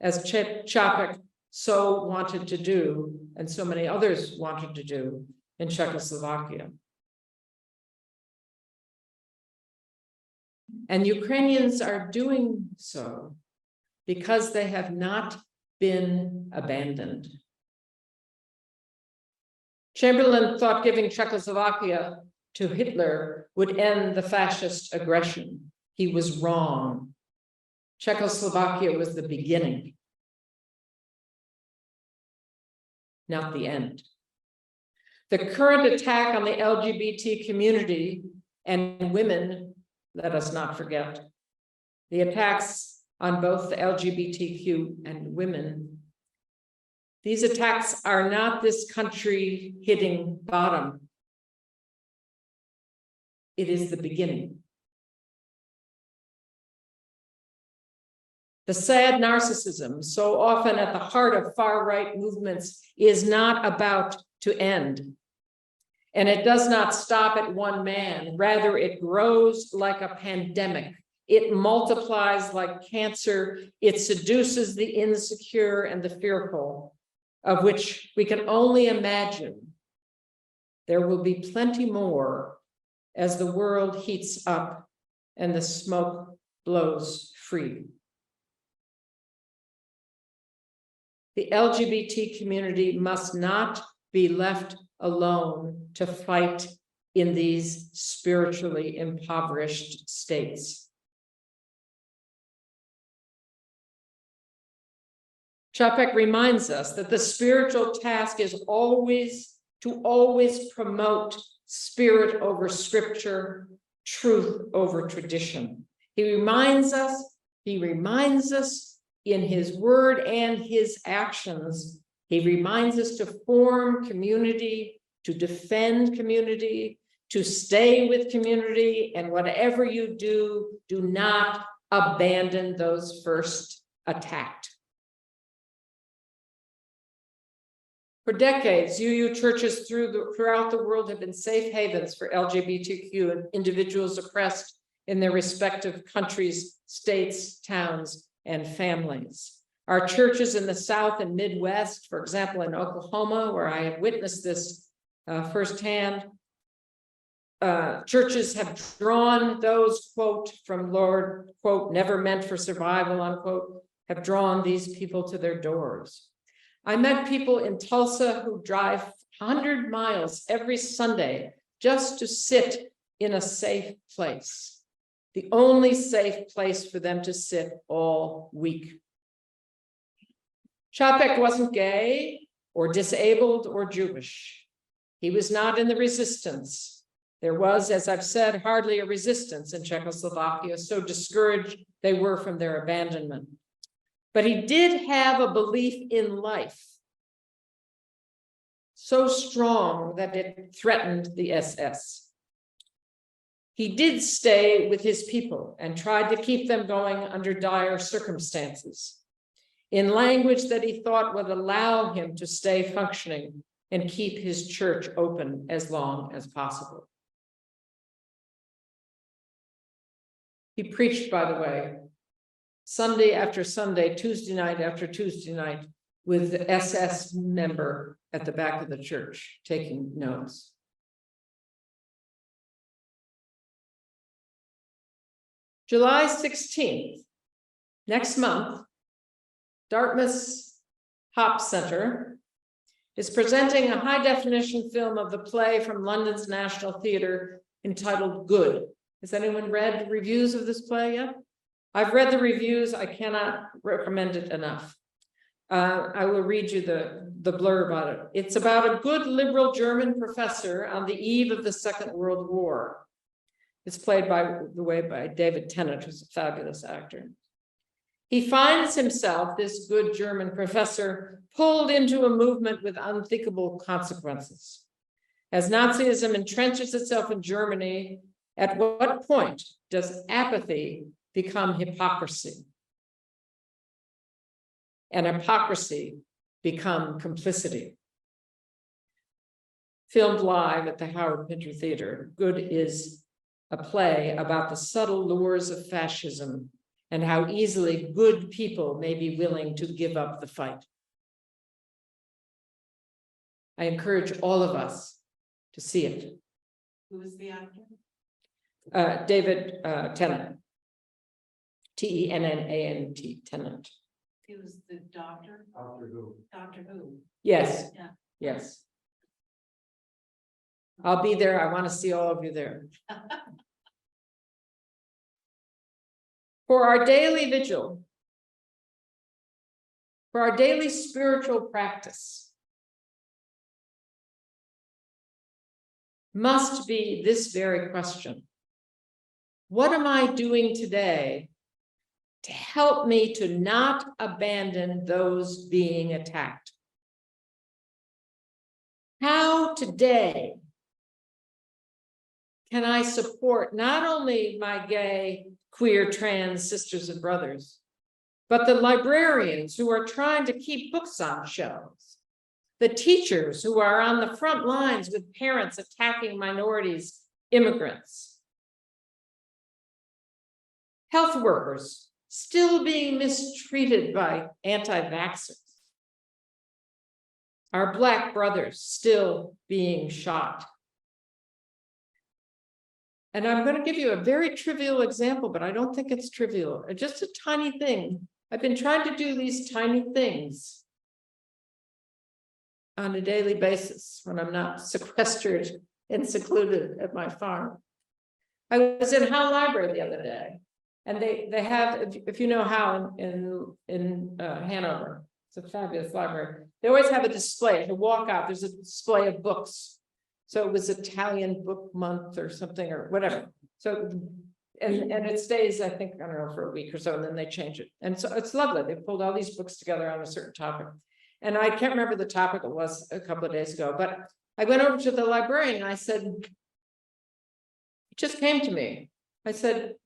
As Capek so wanted to do, and so many others wanted to do in Czechoslovakia. And Ukrainians are doing so because they have not been abandoned. Chamberlain thought giving Czechoslovakia to Hitler would end the fascist aggression. He was wrong. Czechoslovakia was the beginning, not the end. The current attack on the LGBT community and women, let us not forget, the attacks on both the LGBTQ and women. These attacks are not this country hitting bottom. It is the beginning. The sad narcissism, so often at the heart of far-right movements, is not about to end. And it does not stop at one man. Rather, it grows like a pandemic. It multiplies like cancer. It seduces the insecure and the fearful, of which we can only imagine. There will be plenty more as the world heats up and the smoke blows free. The LGBT community must not be left alone to fight in these spiritually impoverished states. Capek reminds us that the spiritual task is always to promote spirit over scripture, truth over tradition. He reminds us in his word and his actions. He reminds us to form community, to defend community, to stay with community, and whatever you do, do not abandon those first attacked. For decades, UU churches throughout the world have been safe havens for LGBTQ individuals oppressed in their respective countries, states, towns, and families. Our churches in the South and Midwest, for example, in Oklahoma, where I have witnessed this firsthand, churches have drawn those, quote, from Lord, quote, never meant for survival, unquote, have drawn these people to their doors. I met people in Tulsa who drive 100 miles every Sunday just to sit in a safe place. The only safe place for them to sit all week. Capek wasn't gay or disabled or Jewish. He was not in the resistance. There was, as I've said, hardly a resistance in Czechoslovakia, so discouraged they were from their abandonment. But he did have a belief in life so strong that it threatened the SS. He did stay with his people and tried to keep them going under dire circumstances, in language that he thought would allow him to stay functioning and keep his church open as long as possible. He preached, by the way, Sunday after Sunday, Tuesday night after Tuesday night, with the SS member at the back of the church taking notes. July 16th, next month, Dartmouth's Hop Center is presenting a high-definition film of the play from London's National Theatre entitled Good. Has anyone read reviews of this play yet? I've read the reviews. I cannot recommend it enough. I will read you the blurb on it. It's about a good liberal German professor on the eve of the Second World War. It's played, by the way, by David Tennant, who's a fabulous actor. He finds himself, this good German professor, pulled into a movement with unthinkable consequences. As Nazism entrenches itself in Germany, at what point does apathy become hypocrisy? And hypocrisy become complicity? Filmed live at the Howard Pinter Theater, Good is a play about the subtle lures of fascism and how easily good people may be willing to give up the fight. I encourage all of us to see it. Who is the actor? David Tennant. Tennant, Tennant. He was the doctor. Doctor Who. Doctor Who. Yes, Yeah. yes. I'll be there. I want to see all of you there. For our daily vigil, for our daily spiritual practice, must be this very question. What am I doing today to help me to not abandon those being attacked? How today can I support not only my gay, queer, trans sisters and brothers, but the librarians who are trying to keep books on shelves, the teachers who are on the front lines with parents attacking minorities, immigrants, health workers still being mistreated by anti-vaxxers, our Black brothers still being shot. And I'm going to give you a very trivial example, but I don't think it's trivial. Just a tiny thing. I've been trying to do these tiny things on a daily basis when I'm not sequestered and secluded at my farm. I was in Howe Library the other day, and they have, if you know Howe in Hanover, it's a fabulous library. They always have a display. If you walk out, there's a display of books. So it was Italian Book Month or something or whatever. So, and it stays, I think, I don't know, for a week or so, and then they change it. And so it's lovely. They pulled all these books together on a certain topic. And I can't remember the topic it was a couple of days ago, but I went over to the librarian and I said, it just came to me. I said,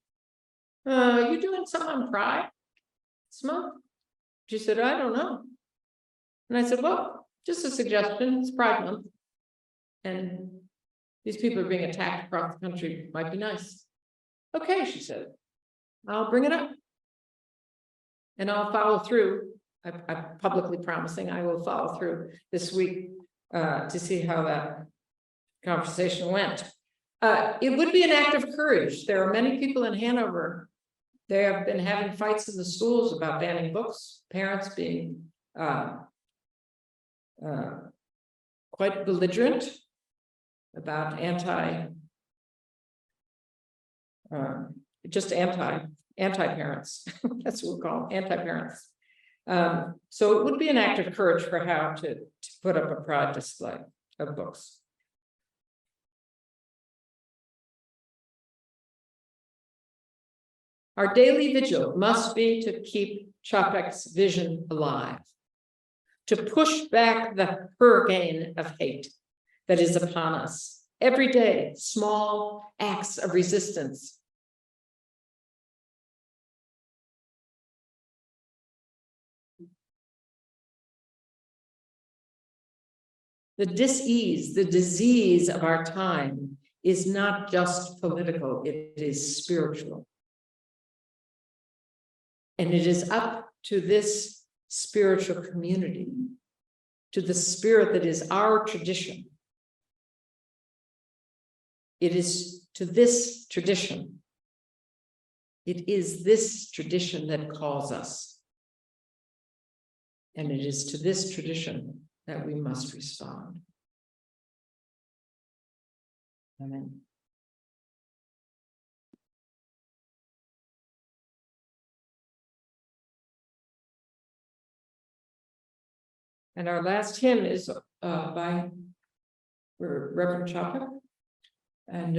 you doing something on Pride this month? She said, I don't know. And I said, well, just a suggestion, it's Pride Month. And these people are being attacked across the country, might be nice. Okay, she said, I'll bring it up. And I'll follow through. I'm publicly promising I will follow through this week to see how that conversation went. It would be an act of courage. There are many people in Hanover. They have been having fights in the schools about banning books, parents being quite belligerent about anti-parents. That's what we call them, anti-parents. So it would be an act of courage for Howe to put up a proud display of books. Our daily vigil must be to keep Capek's vision alive, to push back the hurricane of hate that is upon us. Every day, small acts of resistance. The dis-ease, the disease of our time is not just political, it is spiritual. And it is up to this spiritual community, to the spirit that is our tradition. It is to this tradition. It is this tradition that calls us. And it is to this tradition that we must respond. Amen. And our last hymn is by Reverend Capek. And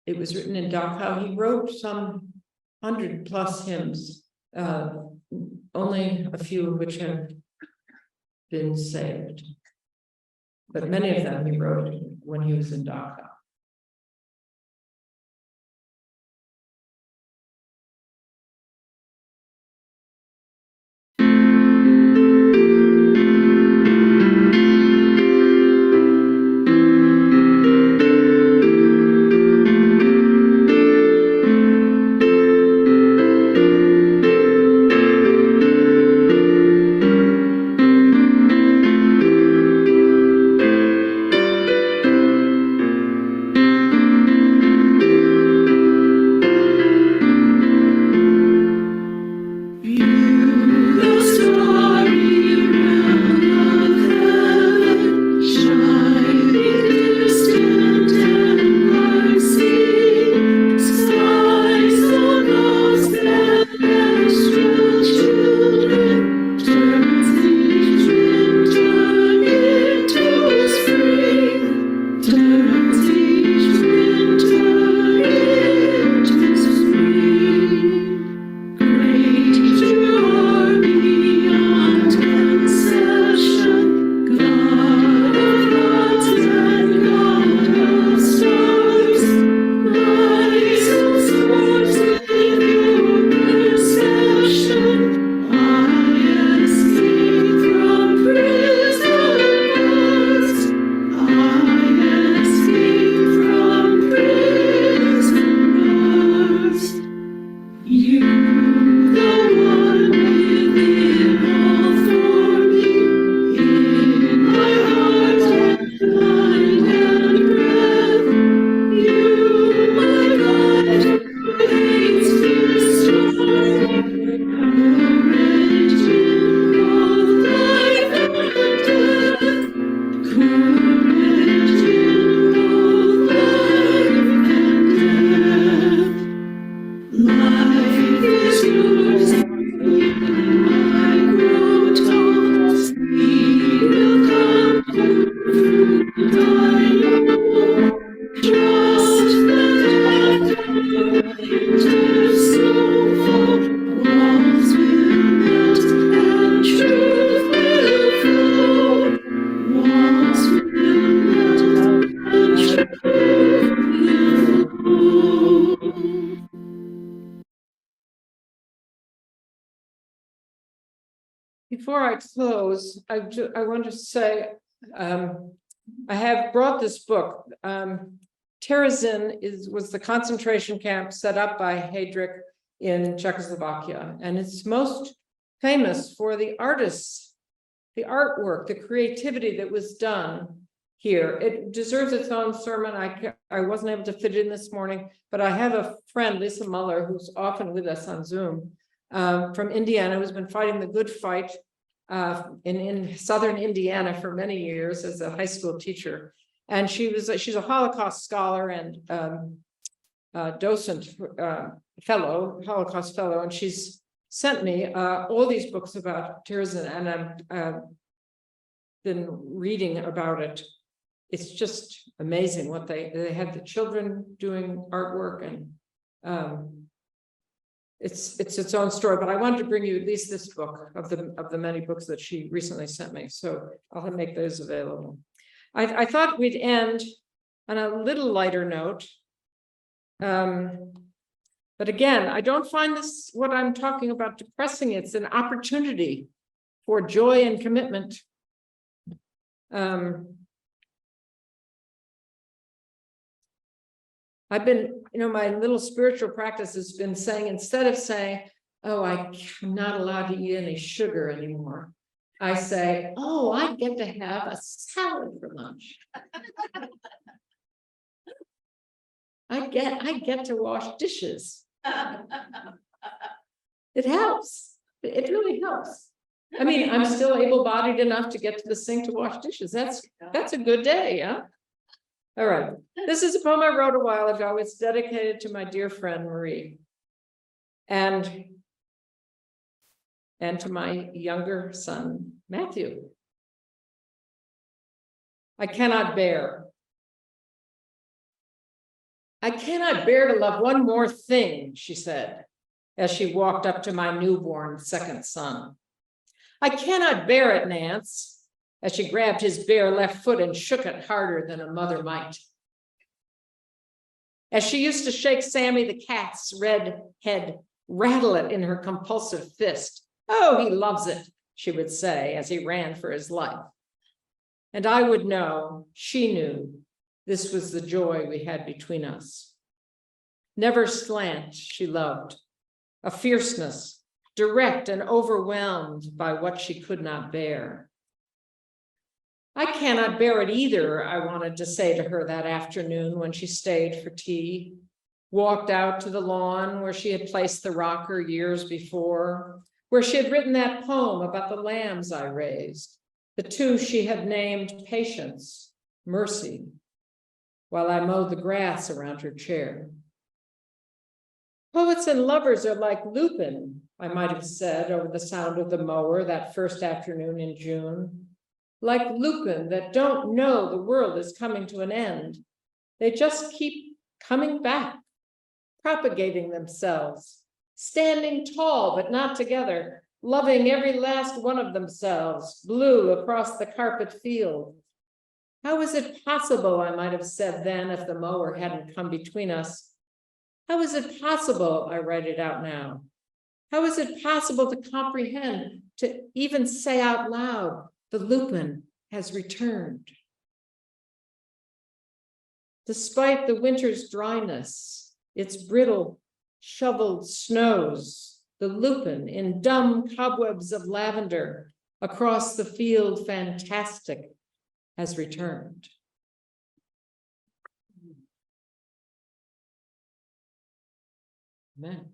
it was written in Dachau. He wrote some 100+ hymns, only a few of which have been saved. But many of them he wrote when he was in Dachau. Before I close, I want to say, I have brought this book. Terezin was the concentration camp set up by Heydrich in Czechoslovakia, and it's most famous for the artists, the artwork, the creativity that was done here. It deserves its own sermon. I wasn't able to fit it in this morning, but I have a friend, Lisa Muller, who's often with us on Zoom, from Indiana, who's been fighting the good fight in southern Indiana for many years as a high school teacher. And she's a Holocaust scholar and docent Holocaust fellow, and she's sent me all these books about Terezin, and I've been reading about it. It's just amazing what they had the children doing artwork, and it's its own story. But I wanted to bring you at least this book of the many books that she recently sent me, so I'll make those available. I thought we'd end on a little lighter note. But again, I don't find this, what I'm talking about, depressing. It's an opportunity for joy and commitment. I've been, my little spiritual practice has been saying, instead of saying, oh, I'm not allowed to eat any sugar anymore, I say, oh, I get to have a salad for lunch. I get to wash dishes. It helps. It really helps. I mean, I'm still able-bodied enough to get to the sink to wash dishes. That's a good day, yeah? All right. This is a poem I wrote a while ago. It's dedicated to my dear friend, Marie. And to my younger son, Matthew. I cannot bear to love one more thing, she said, as she walked up to my newborn second son. I cannot bear it, Nance, as she grabbed his bare left foot and shook it harder than a mother might. As she used to shake Sammy the cat's red head, rattle it in her compulsive fist. Oh, he loves it, she would say as he ran for his life. And I would know, she knew, this was the joy we had between us. Never slant, she loved, a fierceness, direct and overwhelmed by what she could not bear. I cannot bear it either, I wanted to say to her that afternoon when she stayed for tea, walked out to the lawn where she had placed the rocker years before, where she had written that poem about the lambs I raised, the two she had named Patience, Mercy, while I mowed the grass around her chair. Poets and lovers are like Lupin, I might have said over the sound of the mower that first afternoon in June. Like Lupin that don't know the world is coming to an end. They just keep coming back, propagating themselves, standing tall but not together, loving every last one of themselves, blue across the carpet field. How is it possible, I might have said then, if the mower hadn't come between us? How is it possible, I write it out now? How is it possible to comprehend, to even say out loud, the Lupin has returned? Despite the winter's dryness, its brittle, shoveled snows, the Lupin in dumb cobwebs of lavender across the field fantastic has returned. Amen.